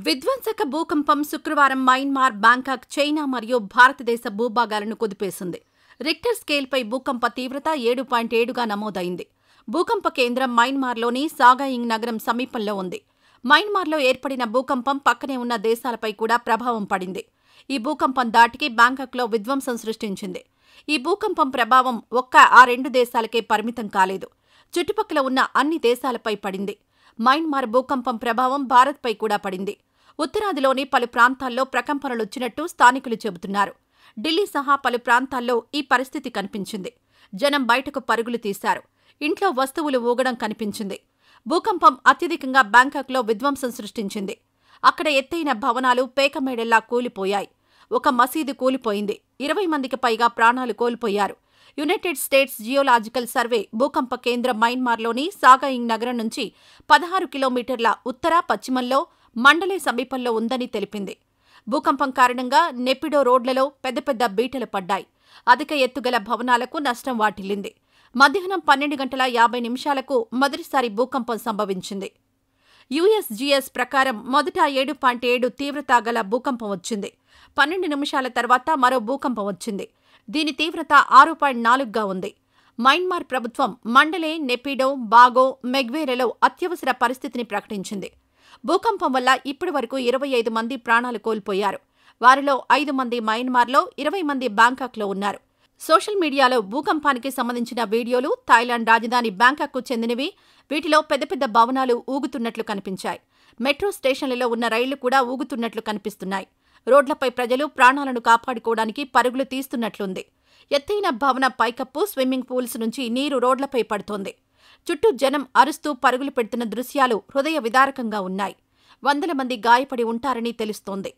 విధ్వంసక భూకంపం శుక్రవారం మయన్మార్, బ్యాంకాక్, చైనా మరియు భారతదేశ భూభాగాలను కుదిపేసింది. రిక్టర్ స్కేల్పై భూకంప తీవ్రత 7.7గా నమోదైంది. భూకంప కేంద్రం మయన్మార్లోని సాగాయింగ్ నగరం సమీపంలో ఉంది. మయన్మార్లో ఏర్పడిన భూకంపం పక్కనే ఉన్న దేశాలపై కూడా ప్రభావం పడింది. ఈ భూకంపం దాటికి బ్యాంకాక్లో విధ్వంసం సృష్టించింది. ఈ భూకంపం ప్రభావం ఆ రెండు దేశాలకే పరిమితం కాలేదు. చుట్టుపక్కల ఉన్న అన్ని దేశాలపై పడింది. మయన్మార్ భూకంపం ప్రభావం భారత్పై కూడా పడింది. ఉత్తరాదిలోని పలు ప్రాంతాల్లో ప్రకంపనలొచ్చినట్టు స్థానికులు చెబుతున్నారు. ఢిల్లీ సహా పలు ప్రాంతాల్లో ఈ పరిస్థితి కనిపించింది. జనం బయటకు పరుగులు తీశారు. ఇంట్లో వస్తువులు ఊగడం కనిపించింది. భూకంపం అత్యధికంగా బ్యాంకాక్లో విధ్వంసం సృష్టించింది. అక్కడ ఎత్తైన భవనాలు పేకమేడల్లా కూలిపోయాయి. ఒక మసీదు కూలిపోయింది. 20 మందికి పైగా ప్రాణాలు కోల్పోయారు. యునైటెడ్ స్టేట్స్ జియోలాజికల్ సర్వే భూకంప కేంద్రం మయన్మార్లోని సాగాయింగ్ నగరం నుంచి 16 కిలోమీటర్ల ఉత్తర పశ్చిమంలో మండలే సమీపంలో ఉందని తెలిపింది. భూకంపం కారణంగా నెపిడో రోడ్లలో పెద్ద పెద్ద బీటలు పడ్డాయి. అధిక ఎత్తుగల భవనాలకు నష్టం వాటిల్లింది. మధ్యాహ్నం 12:50 మొదటిసారి భూకంపం సంభవించింది. యుఎస్జిఎస్ ప్రకారం మొదట 7.7 తీవ్రత గల భూకంపం వచ్చింది. 12 నిమిషాల తర్వాత మరో భూకంపం వచ్చింది. దీని తీవ్రత 6.4గా ఉంది. మయన్మార్ ప్రభుత్వం మండలే, నెపిడో, బాగో, మెగ్వేలలో అత్యవసర పరిస్థితిని ప్రకటించింది. భూకంపం వల్ల ఇప్పటి వరకు 25 మంది ప్రాణాలు కోల్పోయారు. వారిలో 5 మంది మయన్మార్లో, 20 మంది బ్యాంకాక్లో ఉన్నారు. సోషల్ మీడియాలో భూకంపానికి సంబంధించిన వీడియోలు థాయిలాండ్ రాజధాని బ్యాంకాక్కు చెందినవి. వీటిలో పెద్ద పెద్ద భవనాలు ఊగుతున్నట్లు కనిపించాయి. మెట్రో స్టేషన్లలో ఉన్న రైళ్లు కూడా ఊగుతున్నట్లు కనిపిస్తున్నాయి. రోడ్లపై ప్రజలు ప్రాణాలను కాపాడుకోవడానికి పరుగులు తీస్తున్నట్లుంది. ఎత్తైన భవన పైకప్పు, స్విమ్మింగ్ పూల్స్ నుంచి నీరు రోడ్లపై పడుతోంది. చుట్టూ జనం అరుస్తూ పరుగులు పెడుతున్న దృశ్యాలు హృదయ విదారకంగా ఉన్నాయి. వందల మంది గాయపడి ఉంటారని తెలుస్తోంది.